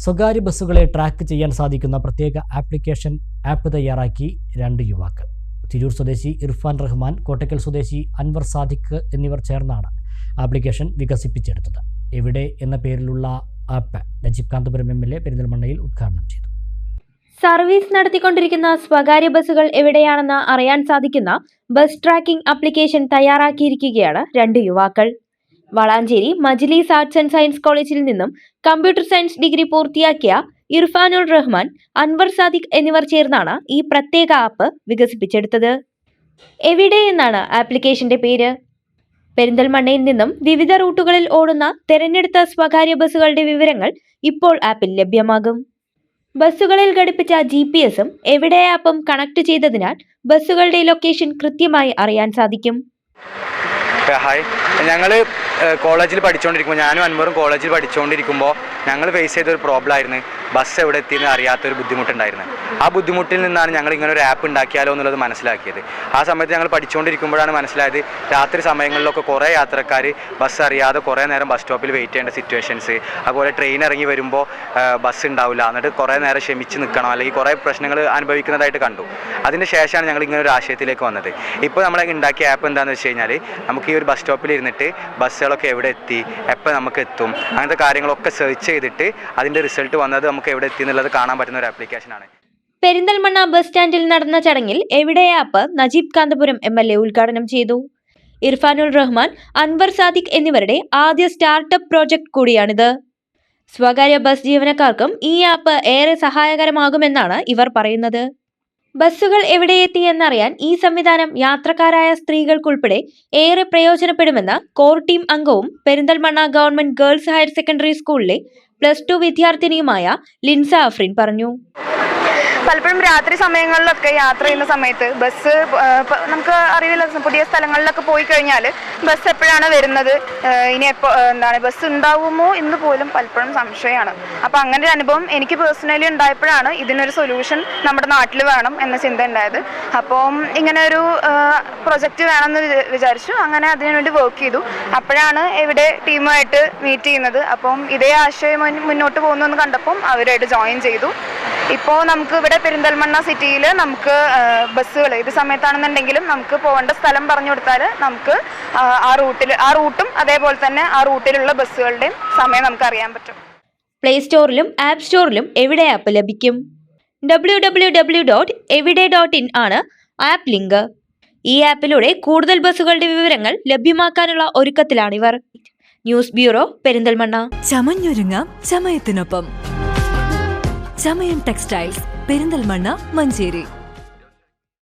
സ്വകാര്യ ബസ്സുകളെ ട്രാക്ക് ചെയ്യാൻ സാധിക്കുന്ന പ്രത്യേക ആപ്പ് തയ്യാറാക്കി 2 യുവാക്കൾ. തിരൂർ സ്വദേശി ഇർഫാൻ റഹ്മാൻ, കോട്ടക്കൽ സ്വദേശി അൻവർ സാദിഖ് എന്നിവർ ചേർന്നാണ് ആപ്ലിക്കേഷൻ വികസിപ്പിച്ചെടുത്തത്. എവിടെ എന്ന പേരിലുള്ള ആപ്പ് നജീബ് കാന്തപുരം MLA പെരിന്തൽമണ്ണയിൽ ഉദ്ഘാടനം ചെയ്തു. സർവീസ് നടത്തിക്കൊണ്ടിരിക്കുന്ന സ്വകാര്യ ബസ്സുകൾ എവിടെയാണെന്ന് അറിയാൻ സാധിക്കുന്ന ബസ് ട്രാക്കിംഗ് ആപ്ലിക്കേഷൻ തയ്യാറാക്കിയിരിക്കുകയാണ് 2 യുവാക്കൾ. വളാഞ്ചേരി മജ്ലിസ് ആർട്സ് ആൻഡ് സയൻസ് കോളേജിൽ നിന്നും കമ്പ്യൂട്ടർ സയൻസ് ഡിഗ്രി പൂർത്തിയാക്കിയ ഇർഫാനുൽ റഹ്മാൻ, അൻവർ സാദിഖ് എന്നിവർ ചേർന്നാണ് ഈ പ്രത്യേക ആപ്പ് വികസിപ്പിച്ചെടുത്തത്. എവിടെ എന്നാണ് ആപ്ലിക്കേഷന്റെ പേര്. പെരിന്തൽമണ്ണയിൽ നിന്നും വിവിധ റൂട്ടുകളിൽ ഓടുന്ന തെരഞ്ഞെടുത്ത സ്വകാര്യ ബസ്സുകളുടെ വിവരങ്ങൾ ഇപ്പോൾ ആപ്പിൽ ലഭ്യമാകും. ബസ്സുകളിൽ ഘടിപ്പിച്ച GPS-ഉം എവിടെ ആപ്പും കണക്ട് ചെയ്തതിനാൽ ബസ്സുകളുടെ ലൊക്കേഷൻ കൃത്യമായി അറിയാൻ സാധിക്കും. ഹായ്, ഞങ്ങൾ കോളേജിൽ പഠിച്ചുകൊണ്ടിരിക്കുമ്പോൾ, ഞാനും അൻവറും കോളേജിൽ പഠിച്ചുകൊണ്ടിരിക്കുമ്പോൾ ഞങ്ങൾ ഫേസ് ചെയ്തൊരു പ്രോബ്ലം ആയിരുന്നു ബസ് എവിടെ എത്തിയെന്ന് അറിയാത്തൊരു ബുദ്ധിമുട്ടുണ്ടായിരുന്നു. ആ ബുദ്ധിമുട്ടിൽ നിന്നാണ് ഞങ്ങൾ ഇങ്ങനെ ഒരു ആപ്പ് ഉണ്ടാക്കിയാലോ എന്നുള്ളത് മനസ്സിലാക്കിയത്. ആ സമയത്ത് ഞങ്ങൾ പഠിച്ചുകൊണ്ടിരിക്കുമ്പോഴാണ് മനസ്സിലായത് രാത്രി സമയങ്ങളിലൊക്കെ കുറേ യാത്രക്കാർ ബസ് അറിയാതെ കുറേ നേരം ബസ് സ്റ്റോപ്പിൽ വെയിറ്റ് ചെയ്യേണ്ട സിറ്റുവേഷൻസ്, അതുപോലെ ട്രെയിൻ ഇറങ്ങി വരുമ്പോൾ ബസ് ഉണ്ടാവില്ല, എന്നിട്ട് കുറേ നേരം ക്ഷമിച്ച് നിൽക്കണം, അല്ലെങ്കിൽ കുറേ പ്രശ്നങ്ങൾ അനുഭവിക്കുന്നതായിട്ട് കണ്ടു. അതിന് ശേഷമാണ് ഞങ്ങൾ ഇങ്ങനെ ഒരു ആശയത്തിലേക്ക് വന്നത്. ഇപ്പോൾ നമ്മൾ ഉണ്ടാക്കിയ ആപ്പ് എന്താണെന്ന് വെച്ച് കഴിഞ്ഞാൽ നമുക്ക് ഈ ഒരു ബസ് സ്റ്റോപ്പിൽ ഇരുന്നിട്ട് ബസ്സുകളൊക്കെ എവിടെ എത്തി, എപ്പോൾ നമുക്ക് എത്തും, അങ്ങനത്തെ കാര്യങ്ങളൊക്കെ സെർച്ച് ചെയ്തിട്ട് അതിൻ്റെ റിസൾട്ട് വന്നത് നമുക്ക് എവിടെ എത്തി എന്നുള്ളത് കാണാൻ പറ്റുന്ന ഒരു ആപ്ലിക്കേഷനാണ്. പെരിന്തൽമണ്ണ ബസ് സ്റ്റാൻഡിൽ നടന്ന ചടങ്ങിൽ എവിടെ ആപ്പ് നജീബ് കാന്തപുരം MLA ഉദ്ഘാടനം ചെയ്തു. ഇർഫാനുൽ റഹ്മാൻ, അൻവർ സാദിഖ് എന്നിവരുടെ ആദ്യ സ്റ്റാർട്ടപ്പ് പ്രോജക്റ്റ് കൂടിയാണിത്. സ്വകാര്യ ബസ് ജീവനക്കാർക്കും ഈ ആപ്പ് ഏറെ സഹായകരമാകുമെന്നാണ് ഇവർ പറയുന്നത്. ബസ്സുകൾ എവിടെയെത്തി എന്നറിയാൻ ഈ സംവിധാനം യാത്രക്കാരായ സ്ത്രീകൾക്കുൾപ്പെടെ ഏറെ പ്രയോജനപ്പെടുമെന്ന് കോർ ടീം അംഗവും Perinthalmanna government girls higher secondary സ്കൂളിലെ +2 വിദ്യാർത്ഥിനിയുമായ ലിൻസ അഫ്രീൻ പറഞ്ഞു. പലപ്പോഴും രാത്രി സമയങ്ങളിലൊക്കെ യാത്ര ചെയ്യുന്ന സമയത്ത് ബസ് നമുക്ക് അറിയില്ല, പുതിയ സ്ഥലങ്ങളിലൊക്കെ പോയി കഴിഞ്ഞാൽ ബസ് എപ്പോഴാണ് വരുന്നത്, ഇനി ബസ് ഉണ്ടാവുമോ എന്ന് പോലും പലപ്പോഴും സംശയമാണ്. അപ്പോൾ അങ്ങനെ ഒരു അനുഭവം എനിക്ക് പേഴ്സണലി ഉണ്ടായപ്പോഴാണ് ഇതിനൊരു സൊല്യൂഷൻ നമ്മുടെ നാട്ടിൽ വേണം എന്ന ചിന്ത ഉണ്ടായത്. അപ്പം ഇങ്ങനെ ഒരു പ്രൊജക്റ്റ് വേണമെന്ന് വിചാരിച്ചു. അങ്ങനെ അതിനുവേണ്ടി വർക്ക് ചെയ്തു. അപ്പോഴാണ് ഇവിടെ ടീമുമായിട്ട് മീറ്റ് ചെയ്യുന്നത്. അപ്പം ഇതേ ആശയം മുന്നോട്ട് പോകുന്നു കണ്ടപ്പം അവരായിട്ട് ജോയിൻ ചെയ്തു. ഇപ്പോൾ നമുക്ക് ഇവിടെ പെരിന്തൽമണ്ണ സിറ്റിയിൽ നമുക്ക് ബസ്സുകൾ ഏത് സമയത്താണെന്നുണ്ടെങ്കിലും നമുക്ക് പോകേണ്ട സ്ഥലം പറഞ്ഞു കൊടുത്താൽ നമുക്ക് ആ റൂട്ടും അതേപോലെ തന്നെ ആ റൂട്ടിലുള്ള ബസ്സുകളുടെയും സമയം നമുക്ക് അറിയാൻ പറ്റും. പ്ലേ സ്റ്റോറിലും ആപ്പ് സ്റ്റോറിലും എവിടെ ആപ്പ് ലഭിക്കും. www.evide.in ആണ് ആപ്പ് ലിങ്ക്. ഈ ആപ്പിലൂടെ കൂടുതൽ ബസ്സുകളുടെ വിവരങ്ങൾ ലഭ്യമാക്കാനുള്ള ഒരുക്കത്തിലാണിവർ. News bureau, Perinthalmanna. ചമഞ്ഞൊരുങ്ങാം ചമയത്തിനൊപ്പം. ചമയം ടെക്സ്റ്റൈൽസ്, പെരിന്തൽമണ്ണ, മഞ്ചേരി.